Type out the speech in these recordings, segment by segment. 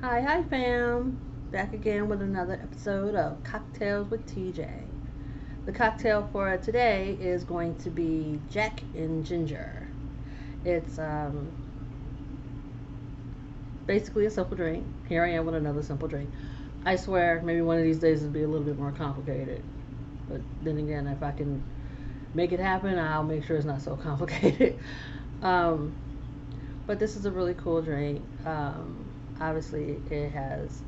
Hi fam! Back again with another episode of Cocktails with TJ. The cocktail for today is going to be Jack and Ginger. It's basically a simple drink. Here I am with another simple drink. I swear, maybe one of these days it'll be a little bit more complicated. But then again, if I can make it happen, I'll make sure it's not so complicated. um, but this is a really cool drink. Obviously, it has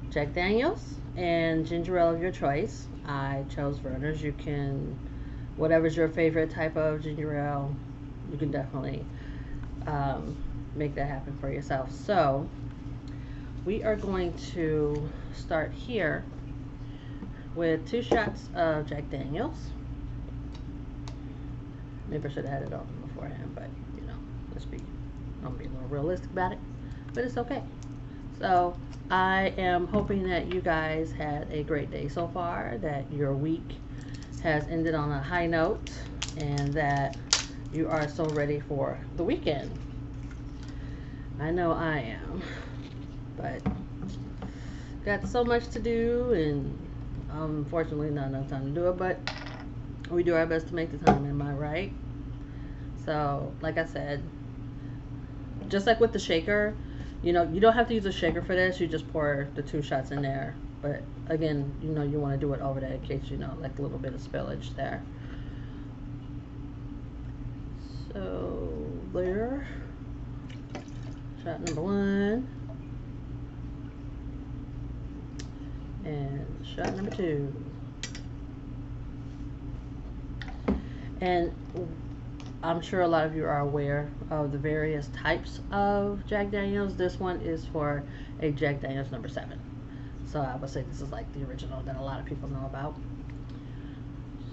Jack Daniels and ginger ale of your choice. I chose Verner's. You can, whatever's your favorite type of ginger ale, you can definitely make that happen for yourself. So, we are going to start here with 2 shots of Jack Daniels. Maybe I should have had it on beforehand, but you know, I'm gonna be a little realistic about it, but it's okay. So I am hoping that you guys had a great day so far, that your week has ended on a high note, and that you are so ready for the weekend. I know I am, but got so much to do, and unfortunately not enough time to do it, but we do our best to make the time, am I right? So, like I said, just like with the shaker, you know, you don't have to use a shaker for this. You just pour the 2 shots in there. But again, you know, you want to do it over that in case, you know, like a little bit of spillage there. So, there. Shot number 1. And shot number 2. And I'm sure a lot of you are aware of the various types of Jack Daniels. This one is for a Jack Daniels number 7. So I would say this is like the original that a lot of people know about.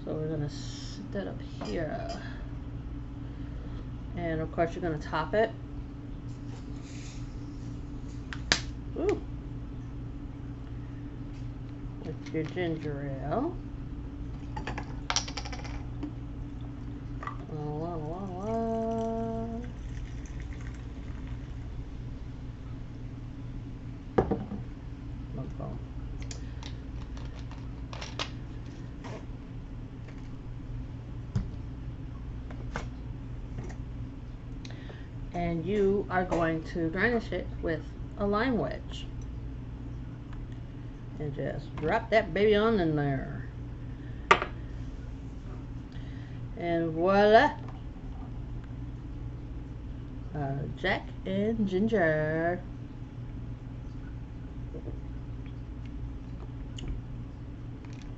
So we're going to set that up here. And of course you're going to top it. Ooh. With your ginger ale. And you are going to garnish it with a lime wedge. And just drop that baby on in there. And voila! Jack and Ginger.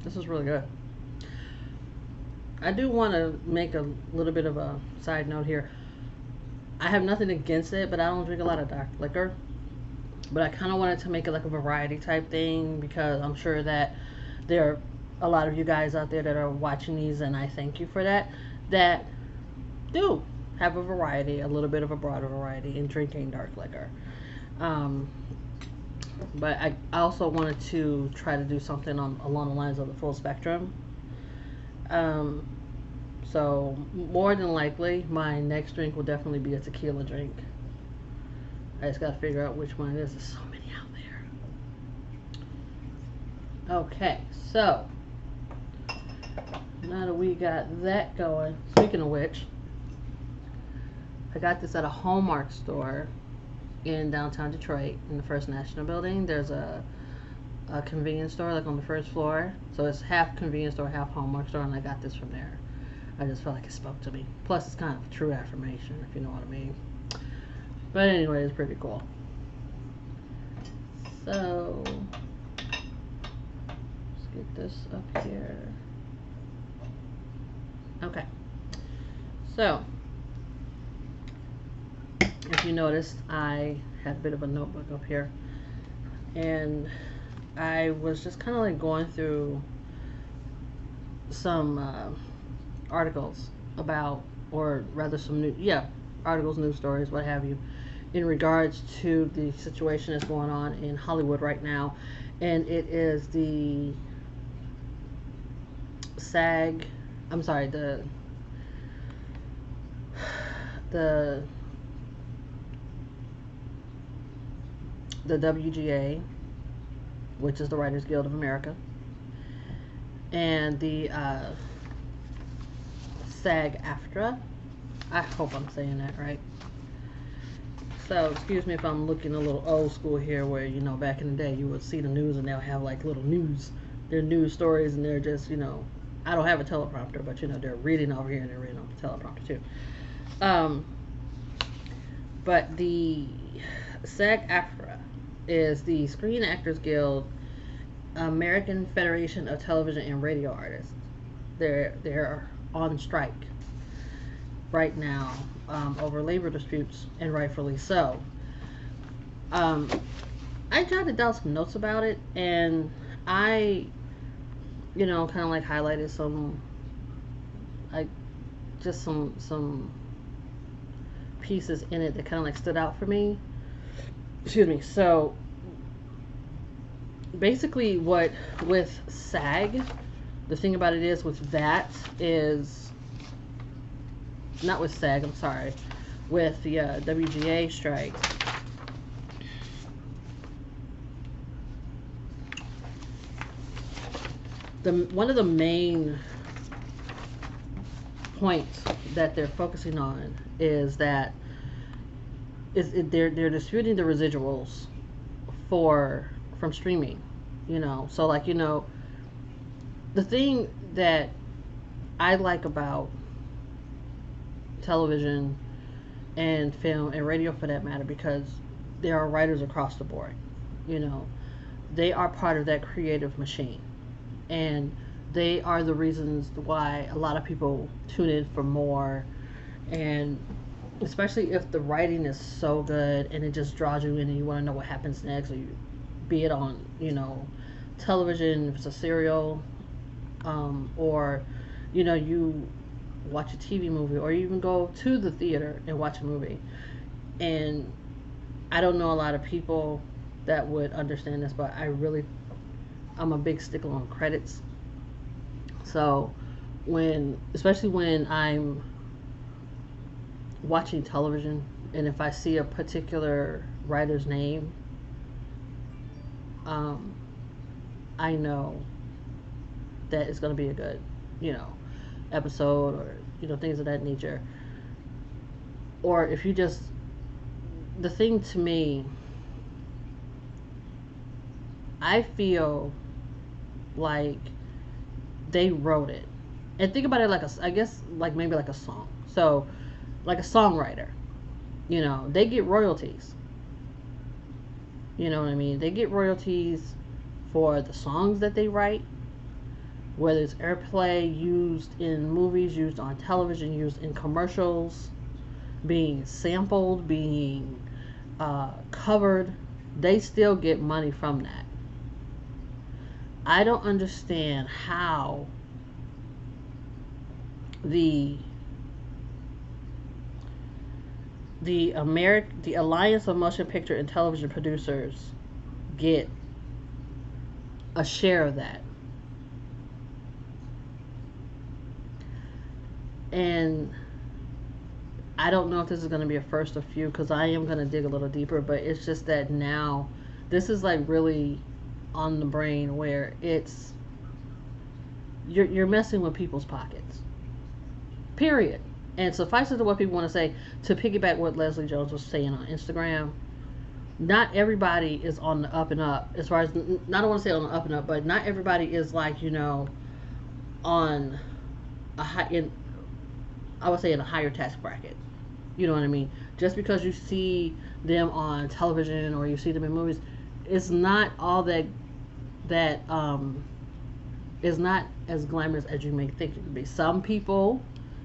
This is really good. I do want to make a little bit of a side note here. I have nothing against it, but I don't drink a lot of dark liquor. But I kind of wanted to make it like a variety type thing, because I'm sure that there are a lot of you guys out there that are watching these, and I thank you for that, that do have a variety, a little bit of a broader variety in drinking dark liquor. But I also wanted to try to do something along the lines of the full spectrum. So more than likely, my next drink will definitely be a tequila drink. I just gotta figure out which one it is. There's so many out there. Okay, so now that we got that going, speaking of which, I got this at a Hallmark store in downtown Detroit in the First National Building. There's a convenience store like on the first floor, so it's half convenience store, half Hallmark store, and I got this from there. I just felt like it spoke to me. Plus, it's kind of a true affirmation, if you know what I mean. But anyway, it's pretty cool. So, let's get this up here. Okay. So, if you noticed, I had a bit of a notebook up here. And I was just kind of like going through some articles about, or rather some articles, news stories, what have you, in regards to the situation that's going on in Hollywood right now. And it is the the WGA, which is the Writers Guild of America, and the SAG-AFTRA. I hope I'm saying that right. So excuse me if I'm looking a little old school here, where back in the day you would see the news and they'll have like little their news stories, and they're just I don't have a teleprompter, but they're reading over here and they're reading on the teleprompter too. But the SAG-AFTRA is the Screen Actors Guild, American Federation of Television and Radio Artists. They're on strike right now over labor disputes, and rightfully so. I jotted down some notes about it, and I, kind of like highlighted some pieces in it that kind of like stood out for me. Excuse me. So basically, with SAG, the thing about it is with that is not with SAG. I'm sorry, with the WGA strike. One of the main points that they're focusing on is that they're disputing the residuals from streaming, so like the thing that I like about television and film and radio for that matter, because there are writers across the board, they are part of that creative machine, and they are the reasons why a lot of people tune in for more. And especially if the writing is so good and it just draws you in and you want to know what happens next, or be it on television, if it's a serial, or you watch a TV movie, or you even go to the theater and watch a movie. And I don't know a lot of people that would understand this, but I'm a big stickler on credits. So especially when I'm watching television, and if I see a particular writer's name, I know that it's going to be a good, episode, or things of that nature. Or if the thing to me, I feel like they wrote it, and think about it like maybe like a song. So like a songwriter, they get royalties. You know what I mean? They get royalties for the songs that they write, whether it's airplay, used in movies, used on television, used in commercials, being sampled, being covered. They still get money from that. I don't understand how the Alliance of Motion Picture and Television Producers get a share of that. And I don't know if this is going to be a first of few, because I am going to dig a little deeper, but it's just that now this is like really on the brain, where you're messing with people's pockets, period. And suffice it to what people want to say, to piggyback what Leslie Jones was saying on Instagram, not everybody is on the up and up, as far as, I don't want to say on the up and up, but not everybody is like, on a high, I would say in a higher tax bracket. You know what I mean? Just because you see them on television or you see them in movies, it's not all that is not as glamorous as you may think it would be. Some people,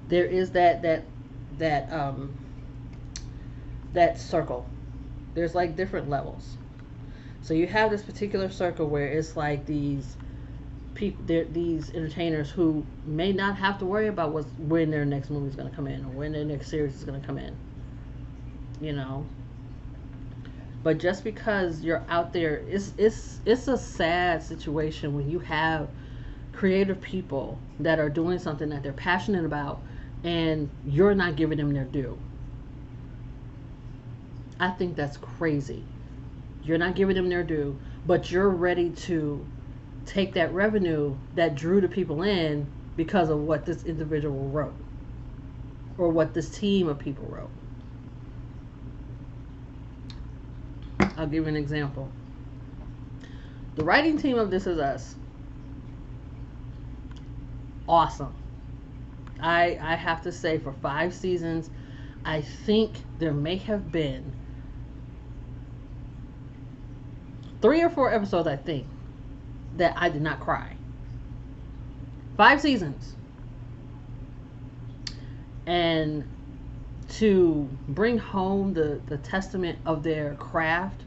there is that circle. There's like different levels. So you have this particular circle where it's like these people, these entertainers who may not have to worry about when their next movie is going to come in, or when their next series is going to come in. But just because you're out there, it's a sad situation when you have creative people that are doing something that they're passionate about, and you're not giving them their due. I think that's crazy. You're not giving them their due, but you're ready to take that revenue that drew the people in because of what this individual wrote or what this team of people wrote. I'll give you an example. The writing team of This Is Us, awesome. I have to say, for 5 seasons, I think there may have been 3 or 4 episodes, I think, that I did not cry. 5 seasons. And to bring home the testament of their craft,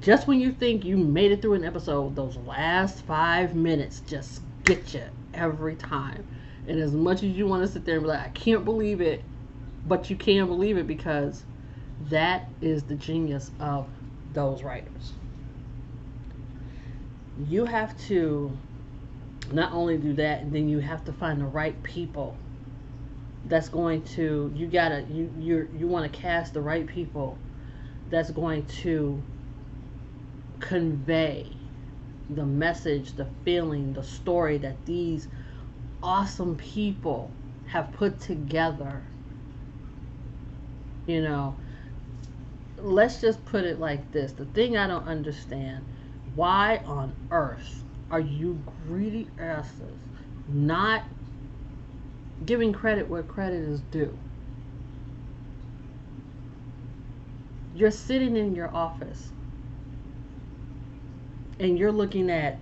just when you think you made it through an episode, those last 5 minutes just get you every time. And as much as you want to sit there and be like, I can't believe it, but you can believe it because that is the genius of those writers. You have to not only do that, and then you have to find the right people that's going to, you want to cast the right people that's going to convey the message, the feeling, the story that these awesome people have put together. You know, let's just put it like this. The thing I don't understand, why on earth are you greedy asses not giving credit where credit is due? You're sitting in your office and you're looking at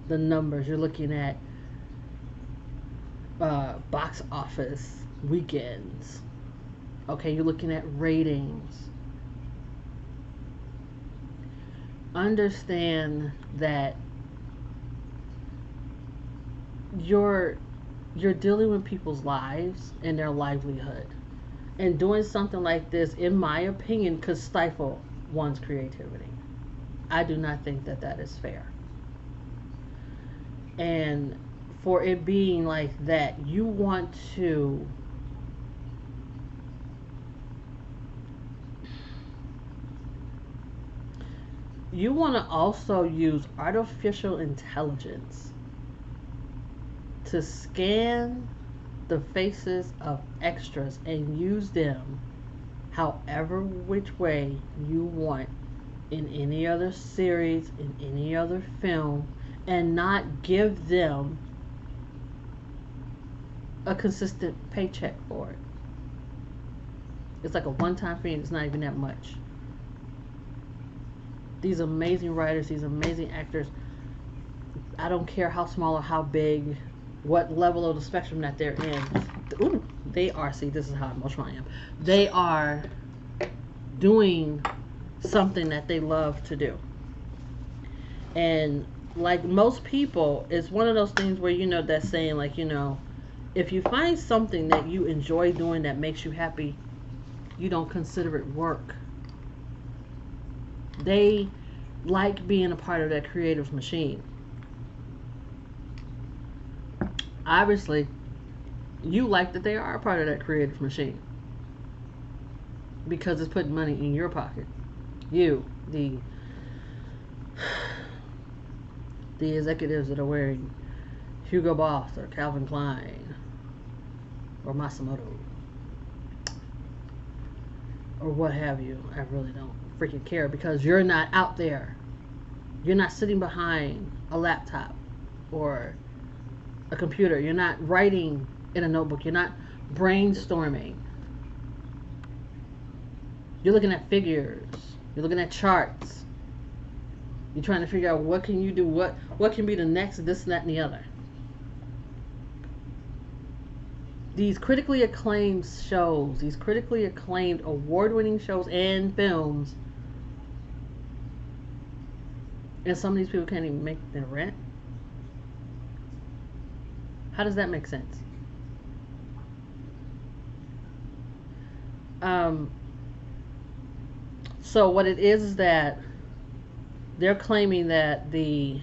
the numbers, you're looking at box office weekends. Okay, you're looking at ratings. Understand that you're dealing with people's lives and their livelihood. And doing something like this, in my opinion, could stifle one's creativity. I do not think that that is fair. And for it being like that, you want to also use artificial intelligence to scan the faces of extras and use them however which way you want in any other series, in any other film, and not give them a consistent paycheck for it. It's like a one-time fee, and it's not even that much. These amazing writers, these amazing actors, I don't care how small or how big, what level of the spectrum that they're in. Ooh, they are, see, this is how emotional I am. They are doing something that they love to do. And like most people, it's one of those things where, you know, that saying, like, you know, if you find something that you enjoy doing that makes you happy, you don't consider it work. They like being a part of that creative machine. Obviously, you like that they are a part of that creative machine because it's putting money in your pocket. You, the executives that are wearing Hugo Boss or Calvin Klein or Masimoto or what have you. I really don't freaking care because you're not out there. You're not sitting behind a laptop or a computer. You're not writing in a notebook. You're not brainstorming. You're looking at figures. You're looking at charts. You're trying to figure out what can you do, what can be the next this, that, and the other. These critically acclaimed shows, these critically acclaimed award-winning shows and films, and some of these people can't even make their rent. How does that make sense? So what it is that they're claiming that the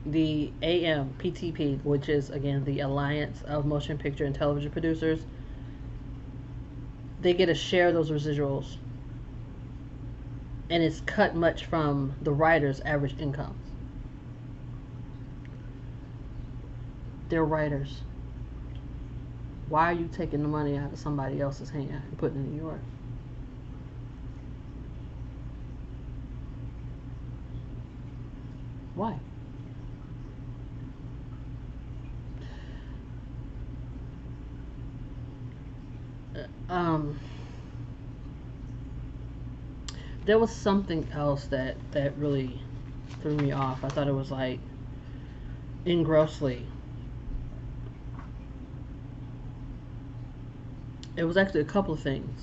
AMPTP, which is again the Alliance of Motion Picture and Television Producers, they get a share of those residuals and it's cut much from the writer's average incomes. They're writers. Why are you taking the money out of somebody else's hand and putting it in yours? Why? There was something else that really threw me off. I thought it was like engrossly. It was actually a couple of things.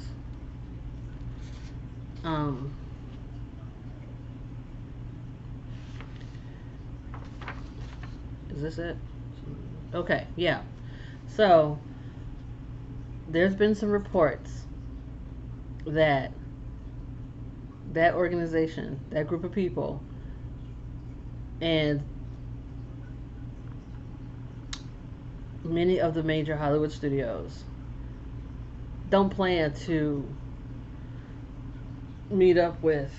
Is this it? Okay, yeah. So there's been some reports that organization, that group of people, and many of the major Hollywood studios don't plan to meet up with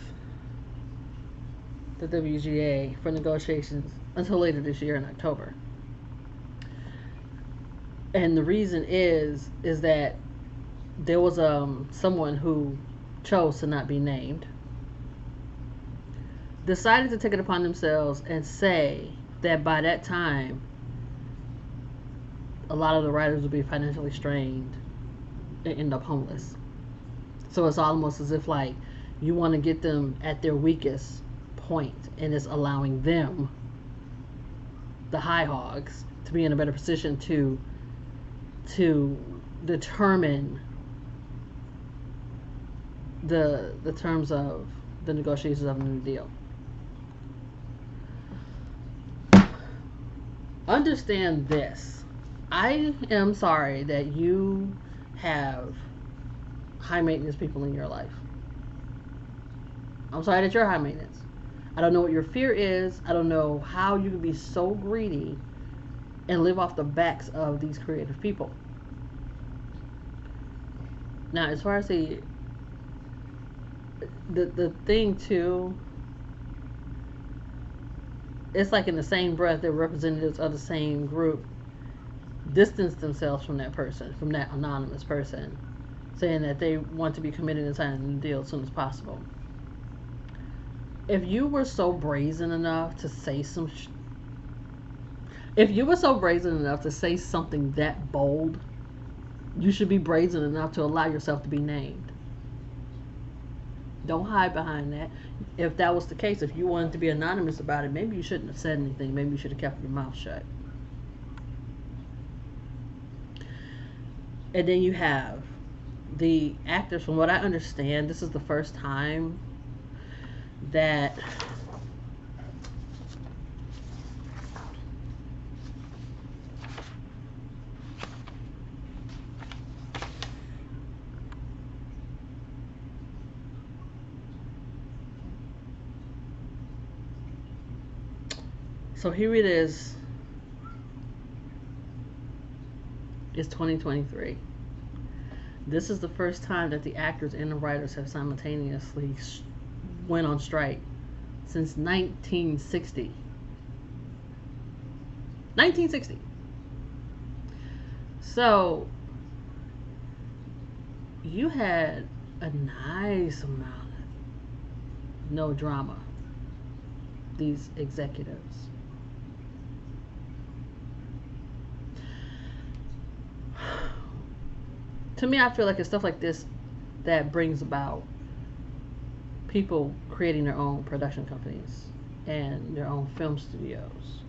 the WGA for negotiations until later this year in October. And the reason is that there was someone who chose to not be named, decided to take it upon themselves and say that by that time a lot of the writers would be financially strained and end up homeless. So it's almost as if like you want to get them at their weakest point, and it's allowing them, the high hogs, to be in a better position to determine the terms of the negotiations of a new deal. Understand this. I am sorry that you have high maintenance people in your life. I'm sorry that you're high maintenance. I don't know what your fear is. I don't know how you can be so greedy and live off the backs of these creative people. Now, as far as the thing too, it's like in the same breath that representatives of the same group distance themselves from that person, from that anonymous person, saying that they want to be committed and sign a new deal as soon as possible. If you were so brazen enough to say something that bold, you should be brazen enough to allow yourself to be named. Don't hide behind that. If that was the case, if you wanted to be anonymous about it, maybe you shouldn't have said anything. Maybe you should have kept your mouth shut. And then you have the actors. From what I understand, this is the first time that so here it is. It's 2023. This is the first time that the actors and the writers have simultaneously went on strike since 1960. 1960. So you had a nice amount of no drama. These executives. To me, I feel like it's stuff like this that brings about people creating their own production companies and their own film studios,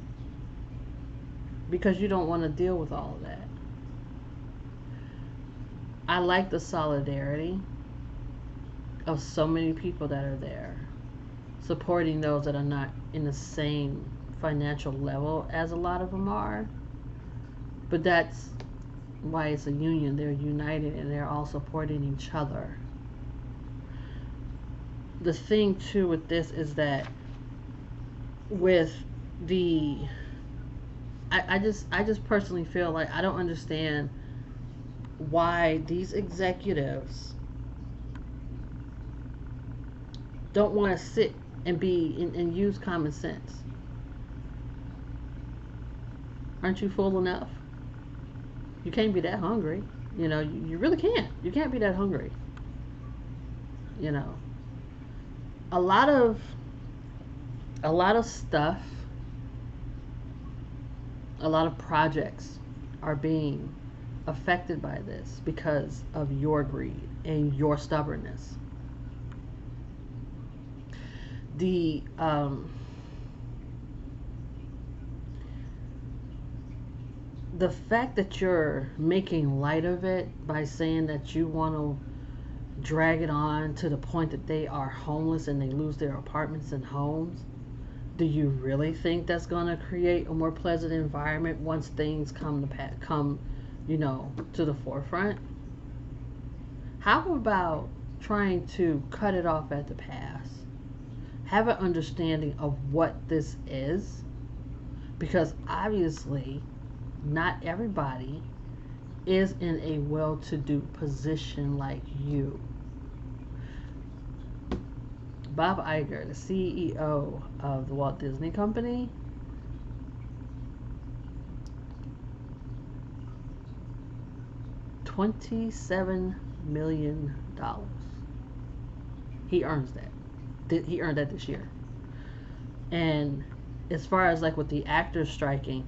because you don't want to deal with all of that. I like the solidarity of so many people that are there supporting those that are not in the same financial level as a lot of them are, but that's why it's a union. They're united and they're all supporting each other. The thing too with this is that with the I just personally feel like I don't understand why these executives don't want to sit and and use common sense. Aren't you full enough? You can't be that hungry. You really can't. You can't be that hungry. You know, a lot of stuff, a lot of projects are being affected by this because of your greed and your stubbornness. The fact that you're making light of it by saying that you want to drag it on to the point that they are homeless and they lose their apartments and homes, do you really think that's going to create a more pleasant environment once things come to the forefront? How about trying to cut it off at the pass? Have an understanding of what this is, because obviously not everybody is in a well-to-do position like you. Bob Iger, the CEO of the Walt Disney Company, $27 million. He earns that. He earned that this year. And as far as like with the actors striking,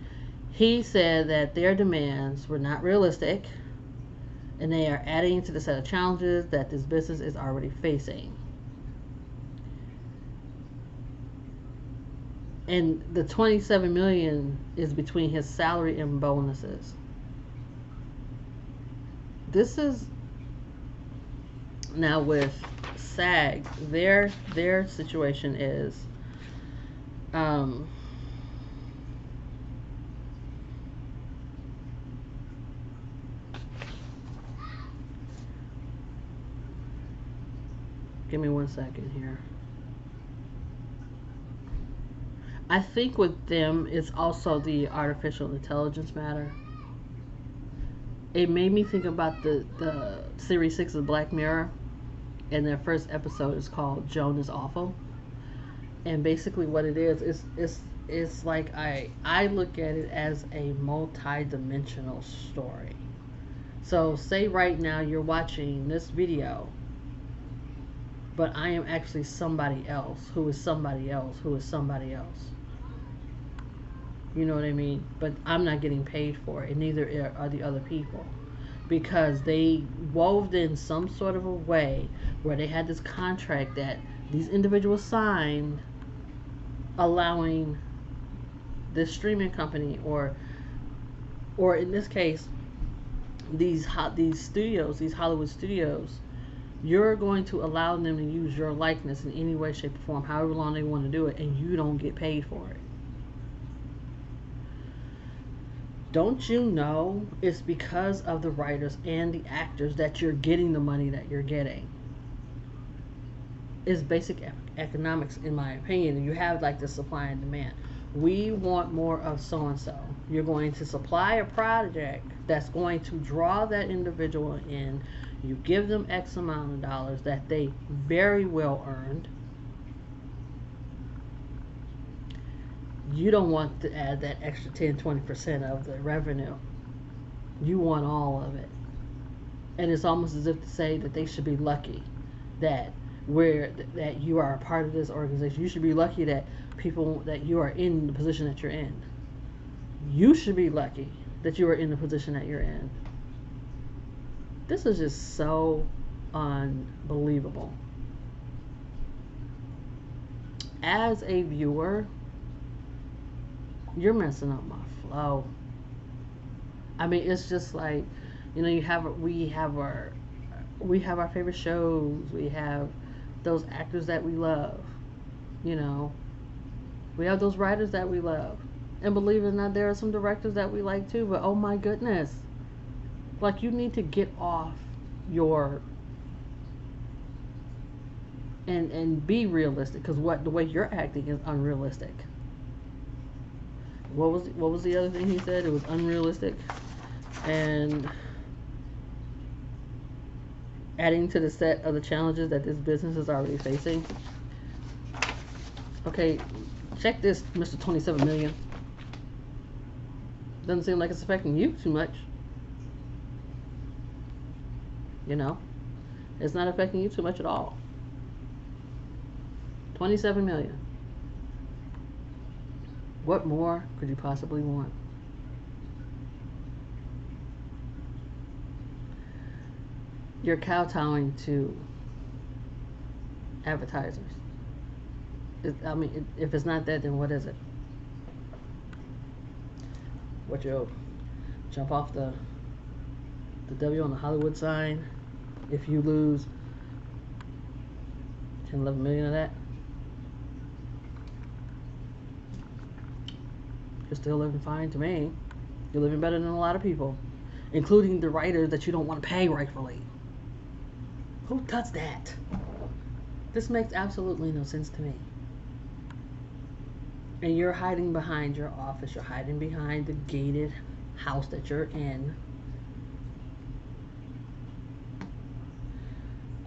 he said that their demands were not realistic and they are adding to the set of challenges that this business is already facing. And the $27 million is between his salary and bonuses. This is now with SAG, their situation is give me 1 second here. I think with them, it's also the artificial intelligence matter. It made me think about the series 6 of Black Mirror, and their first episode is called Joan is Awful. And basically what it is it's like I look at it as a multi-dimensional story. So say right now you're watching this video, but I am actually somebody else who is somebody else who is somebody else. You know what I mean? But I'm not getting paid for it, and neither are the other people, because they wove in some sort of a way where they had this contract that these individuals signed, allowing this streaming company or in this case these studios, these Hollywood studios, you're going to allow them to use your likeness in any way, shape, or form, however long they want to do it, and you don't get paid for it. Don't you know it's because of the writers and the actors that you're getting the money that you're getting? It's basic economics, in my opinion. You have like the supply and demand. We want more of so-and-so. You're going to supply a project that's going to draw that individual in. You give them X amount of dollars that they very well earned. You don't want to add that extra 10-20% of the revenue. You want all of it. And it's almost as if to say that they should be lucky that you are a part of this organization. You should be lucky that you are in the position that you're in. You should be lucky that you are in the position that you're in. This is just so unbelievable. As a viewer, you're messing up my flow. I mean, it's just like, we have our favorite shows. We have those actors that we love. We have those writers that we love. And believe it or not, there are some directors that we like too. But oh my goodness, like, you need to get off your and be realistic, because the way you're acting is unrealistic. What was the other thing he said? It was unrealistic and adding to the set of the challenges that this business is already facing. Okay, check this, Mr. 27 million. Doesn't seem like it's affecting you too much. You know, it's not affecting you too much at all. 27 million. What more could you possibly want? You're kowtowing to advertisers. I mean, if it's not that, then what is it? What, you'll jump off the W on the Hollywood sign if you lose 10, 11 million of that? You're still living fine to me. You're living better than a lot of people, including the writers that you don't want to pay rightfully. Who does that? This makes absolutely no sense to me. And you're hiding behind your office. You're hiding behind the gated house that you're in.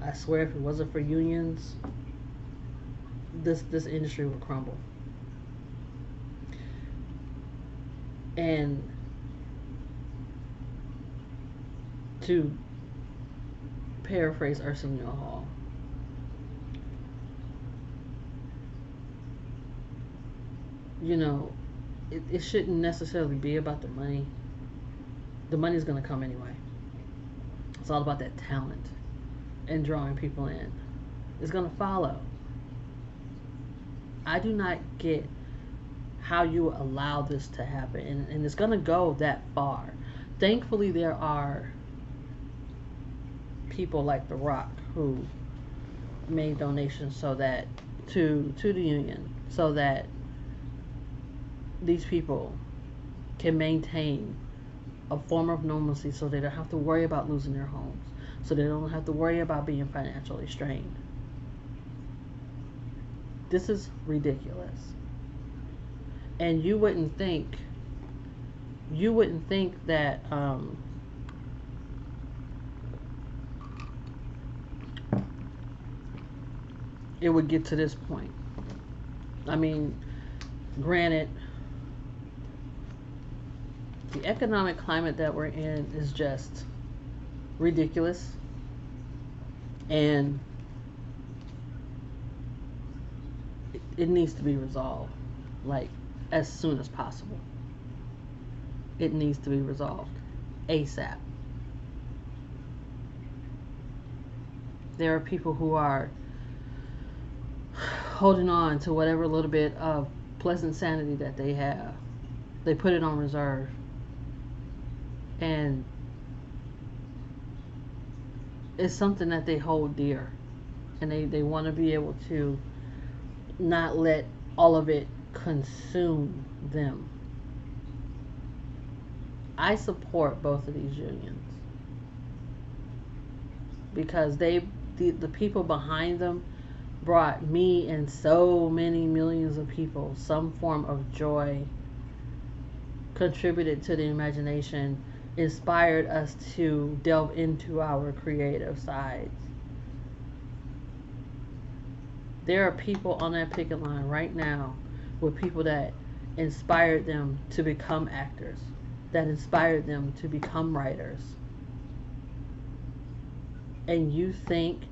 I swear, if it wasn't for unions, this industry would crumble. And to paraphrase Arsenio Hall, you know, it shouldn't necessarily be about the money. The money's going to come anyway. It's all about that talent and drawing people in. It's going to follow. I do not get how you allow this to happen, and it's going to go that far. Thankfully, there are people like The Rock who made donations so that to the union, so that these people can maintain a form of normalcy, so they don't have to worry about losing their homes, so they don't have to worry about being financially strained. This is ridiculous. And you wouldn't think that it would get to this point. I mean, granted, the economic climate that we're in is just ridiculous, and it needs to be resolved, like, as soon as possible. It needs to be resolved ASAP. There are people who are holding on to whatever little bit of pleasant sanity that they have. They put it on reserve. And it's something that they hold dear. And they want to be able to not let all of it consume them. I support both of these unions because the people behind them brought me and so many millions of people some form of joy, contributed to the imagination, inspired us to delve into our creative sides. There are people on that picket line right now with people that inspired them to become actors, that inspired them to become writers. And you think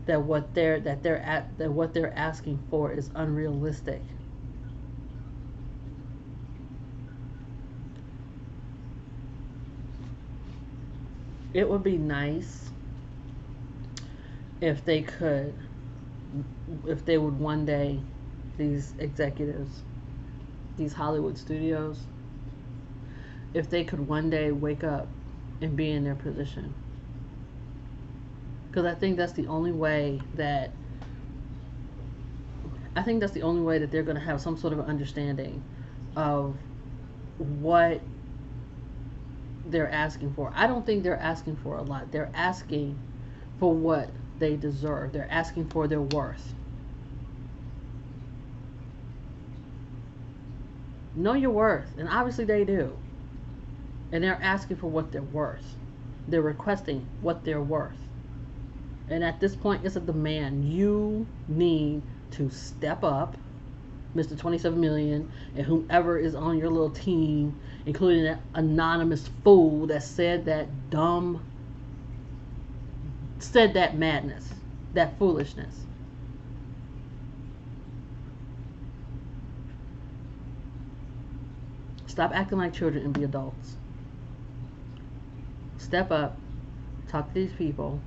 that what they're asking for is unrealistic. It would be nice if they would one day, these executives, these Hollywood studios, if they could one day wake up and be in their position. Because I think that's the only way that they're going to have some sort of understanding of what they're asking for. I don't think they're asking for a lot. They're asking for what they deserve. They're asking for their worth. Know your worth, and obviously they do. And they're asking for what they're worth. They're requesting what they're worth. And at this point, it's a demand. You need to step up Mr. 27 Million, and whomever is on your little team, including that anonymous fool that said that madness, that foolishness. Stop acting like children and be adults. Step up, talk to these people.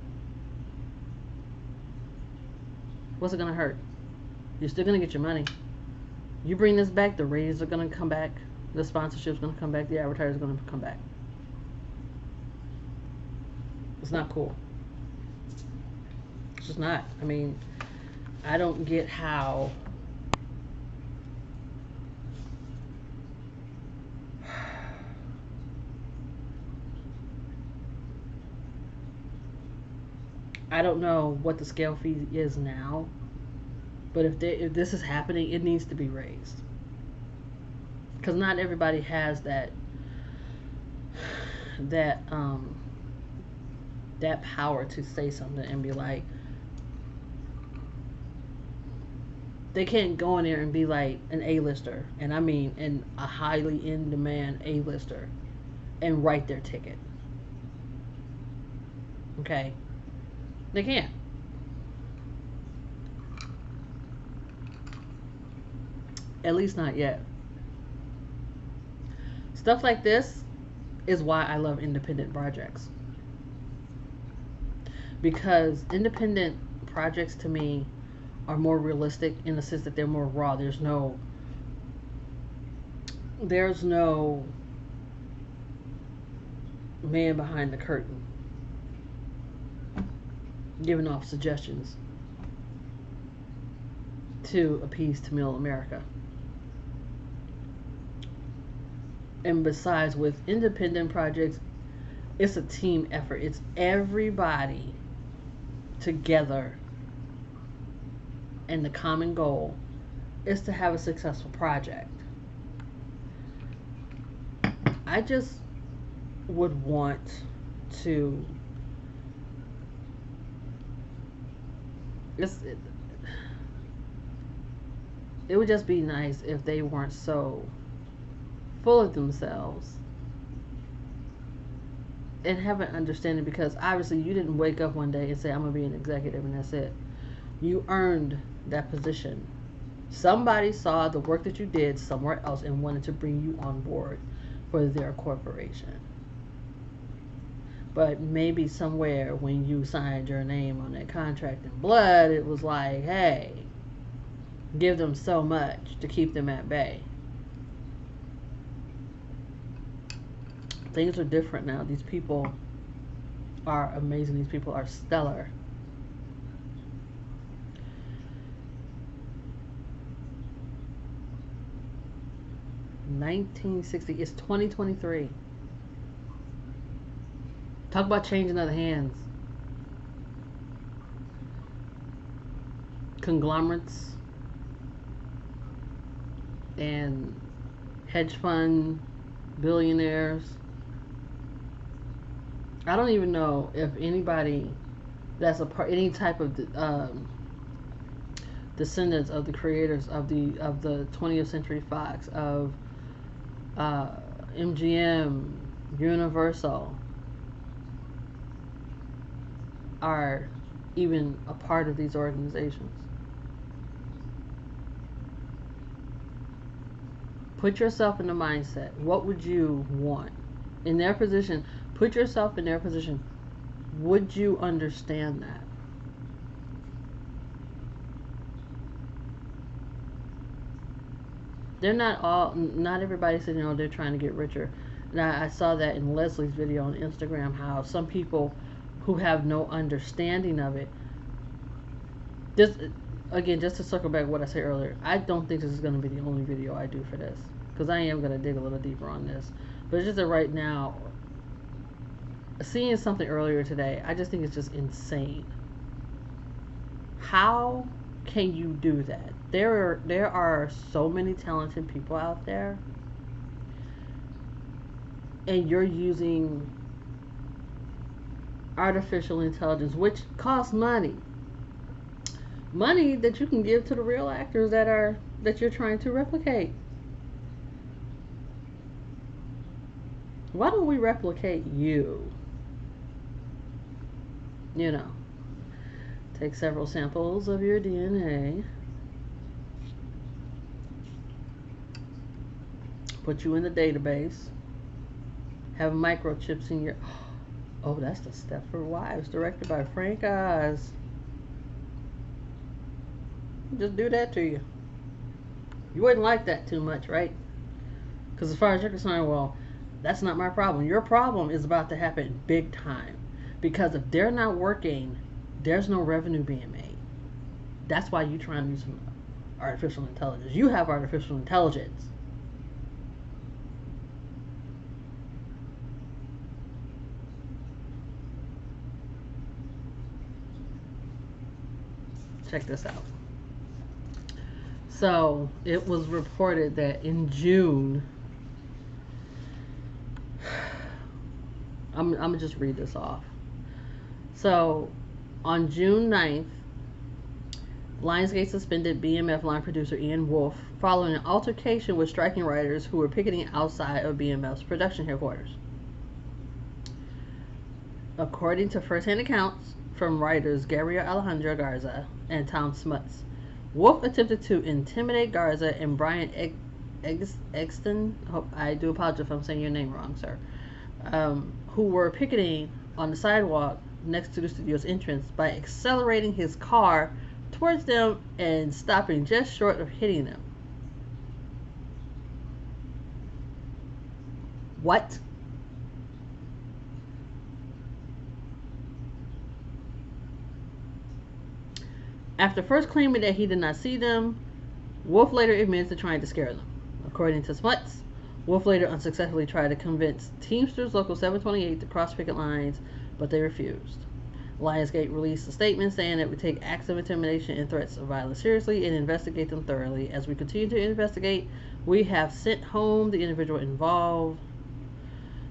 What's it gonna hurt? You're still gonna get your money. You bring this back, the ratings are gonna come back, the sponsorship's gonna come back, the advertisers are gonna come back. It's not cool. It's just not. I mean, I don't get how I don't know what the scale fee is now, but if this is happening, it needs to be raised. Because not everybody has that power to say something and be like, they can't go in there and be like an A-lister, and I mean a highly in-demand A-lister, and write their ticket. Okay? They can't. At least not yet. Stuff like this is why I love independent projects. Because independent projects to me are more realistic in the sense that they're more raw. There's no man behind the curtain giving off suggestions to appease Tamil America. And besides, with independent projects, it's a team effort. It's everybody together, and the common goal is to have a successful project. I just would want to it would just be nice if they weren't so full of themselves and have an understanding, because obviously you didn't wake up one day and say, I'm going to be an executive and that's it. You earned that position. Somebody saw the work that you did somewhere else and wanted to bring you on board for their corporation. But maybe somewhere when you signed your name on that contract in blood, it was like, hey, give them so much to keep them at bay. Things are different now. These people are amazing. These people are stellar. $19.60. It's 2023. Talk about changing other hands. Conglomerates and hedge fund billionaires. I don't even know if anybody that's a part, any type of descendants of the creators of the 20th Century Fox, of MGM, Universal, are even a part of these organizations. Put yourself in the mindset. What would you want? In their position, put yourself in their position. Would you understand that? They're not everybody said, they're trying to get richer. And I saw that in Leslie's video on Instagram, how some people who have no understanding of it, just to circle back what I said earlier, I don't think this is going to be the only video I do for this, because I am going to dig a little deeper on this. But it's just that right now, seeing something earlier today, I just think it's just insane. How can you do that? There are so many talented people out there, and you're using artificial intelligence, which costs money that you can give to the real actors that are that you're trying to replicate. Why don't we replicate you? You know, take several samples of your DNA, put you in the database, have microchips in your... Oh, that's the Stepford Wives, directed by Frank Oz. Just do that to you. You wouldn't like that too much, right? Because as far as you're concerned, well, that's not my problem. Your problem is about to happen big time. Because if they're not working, there's no revenue being made. That's why you're trying to use some artificial intelligence. You have artificial intelligence. Check this out. So it was reported that in June, I'm gonna just read this off. So on June 9th, Lionsgate suspended BMF line producer Ian Wolfe following an altercation with striking writers who were picketing outside of BMF's production headquarters. According to first-hand accounts from writers Gabriel Alejandro Garza and Tom Smuts, Wolfe attempted to intimidate Garza and Brian Exton, I do apologize if I'm saying your name wrong, sir, who were picketing on the sidewalk next to the studio's entrance by accelerating his car towards them and stopping just short of hitting them. What? After first claiming that he did not see them, Wolfe later admits to trying to scare them. According to Smuts, Wolfe later unsuccessfully tried to convince Teamsters Local 728 to cross picket lines, but they refused. Lionsgate released a statement saying it would take acts of intimidation and threats of violence seriously and investigate them thoroughly. As we continue to investigate, we have sent home the individual involved.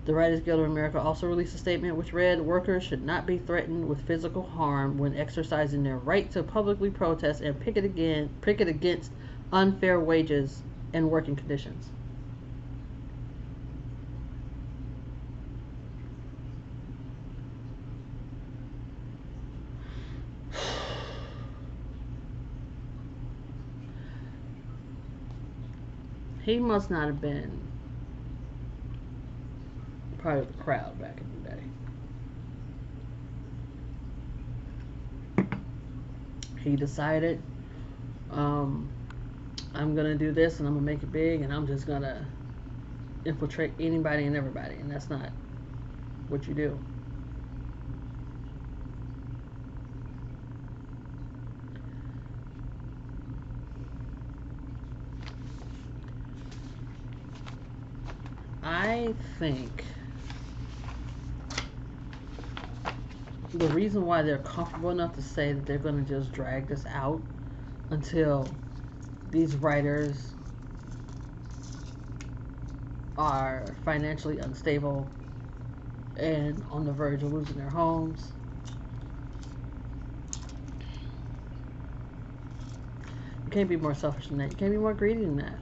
The Writers Guild of America also released a statement which read, "Workers should not be threatened with physical harm when exercising their right to publicly protest and picket against unfair wages and working conditions." He must not have been part of the crowd back in the day. He decided, I'm gonna do this and I'm gonna make it big and I'm just gonna infiltrate anybody and everybody, and that's not what you do. I think the reason why they're comfortable enough to say that they're going to just drag this out until these writers are financially unstable and on the verge of losing their homes. You can't be more selfish than that. You can't be more greedy than that.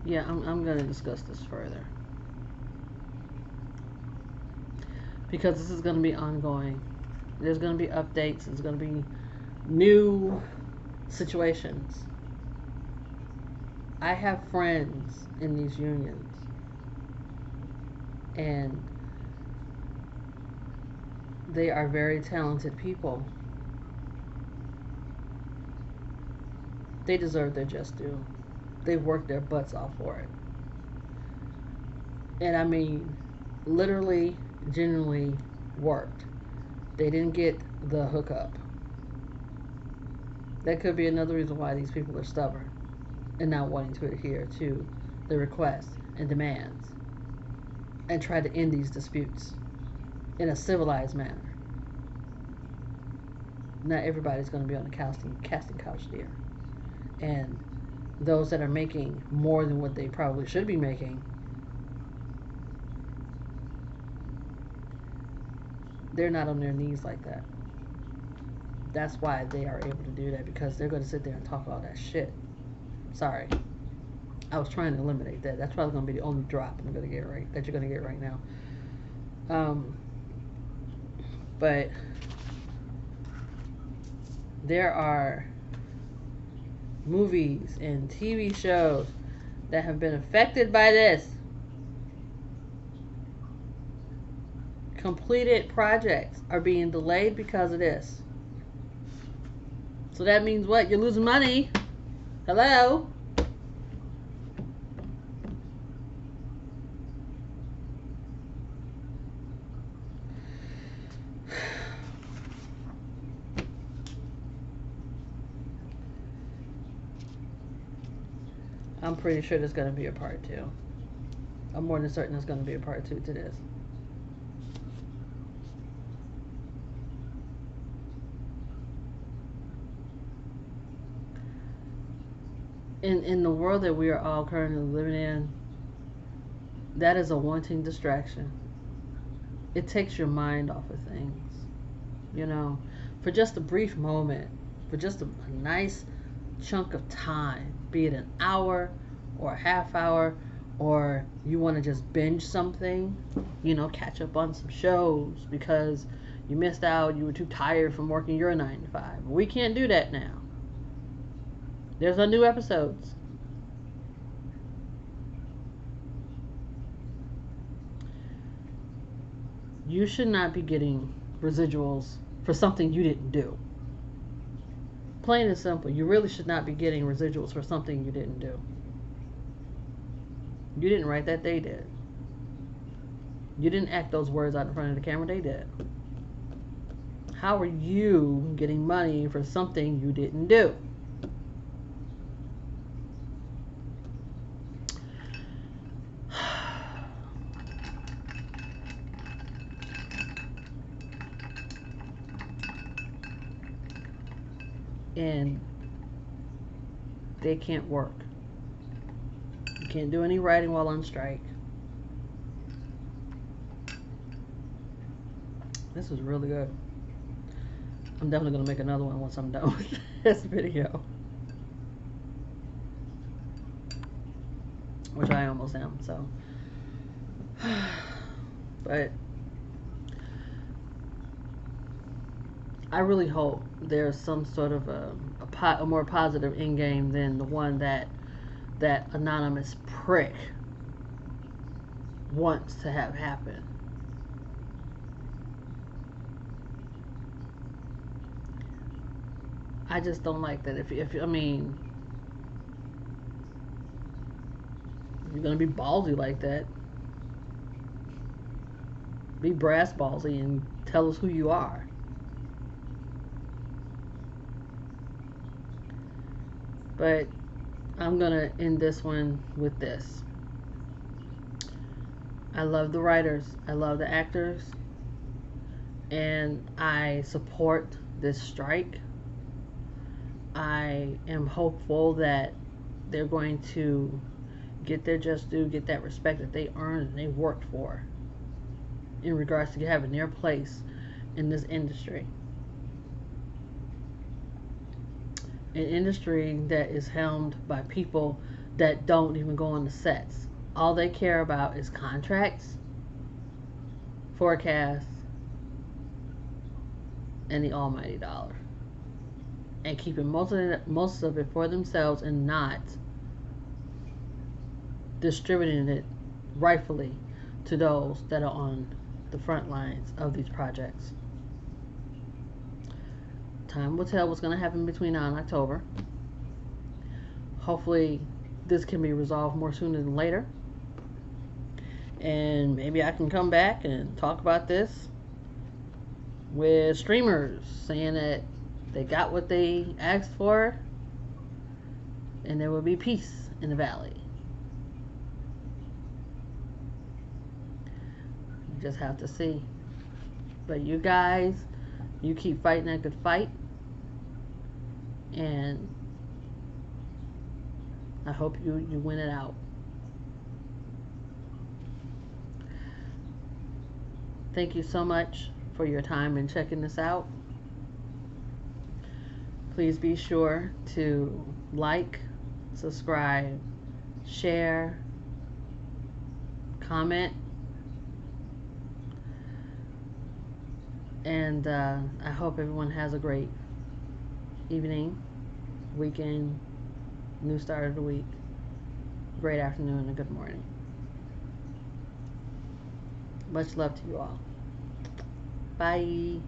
Yeah, I'm going to discuss this further, because this is going to be ongoing. There's going to be updates. There's going to be new situations. I have friends in these unions, and they are very talented people. They deserve their just due. They've worked their butts off for it. And I mean, literally, genuinely worked. They didn't get the hookup. That could be another reason why these people are stubborn and not wanting to adhere to the requests and demands and try to end these disputes in a civilized manner. Not everybody's going to be on the casting couch there. And those that are making more than what they probably should be making, They're not on their knees like that. That's why they are able to do that, because they're going to sit there and talk all that shit. Sorry. I was trying to eliminate that. That's probably going to be the only drop I'm going to get right, that you're going to get right now. But there are movies and TV shows that have been affected by this. Completed projects are being delayed because of this. So that means what? You're losing money. Hello? I'm pretty sure there's going to be a part 2. I'm more than certain there's going to be a part 2 to this. In the world that we are all currently living in, that is a wanting distraction. It takes your mind off of things, you know, for just a brief moment, for just a nice chunk of time, be it an hour or a half hour, or you want to just binge something, you know, catch up on some shows because you missed out, you were too tired from working your 9 to 5. We can't do that now. There's no new episodes. You should not be getting residuals for something you didn't do. Plain and simple. You really should not be getting residuals for something you didn't do. You didn't write that, they did. You didn't act those words out in front of the camera, they did. How are you getting money for something you didn't do? And they can't work. You can't do any writing while on strike. This is really good. I'm definitely going to make another one once I'm done with this video. Which I almost am, so. But I really hope there's some sort of a more positive end game than the one that anonymous prick wants to have happen. I just don't like that. If I mean, if you're gonna be ballsy like that, be brass ballsy and tell us who you are. But I'm gonna end this one with this. I love the writers, I love the actors, and I support this strike. I am hopeful that they're going to get their just due, get that respect that they earned and they worked for in regards to having their place in this industry. An industry that is helmed by people that don't even go on the sets. All they care about is contracts, forecasts, and the almighty dollar. And keeping most of it for themselves and not distributing it rightfully to those that are on the front lines of these projects. Time will tell what's going to happen between now and October. Hopefully this can be resolved more sooner than later. And maybe I can come back and talk about this with streamers saying that they got what they asked for and there will be peace in the valley. You just have to see. But you guys, you keep fighting that good fight. And I hope you win it out. Thank you so much for your time in checking this out. Please be sure to like, subscribe, share, comment, and I hope everyone has a great evening, weekend, new start of the week, great afternoon, and good morning. Much love to you all. Bye.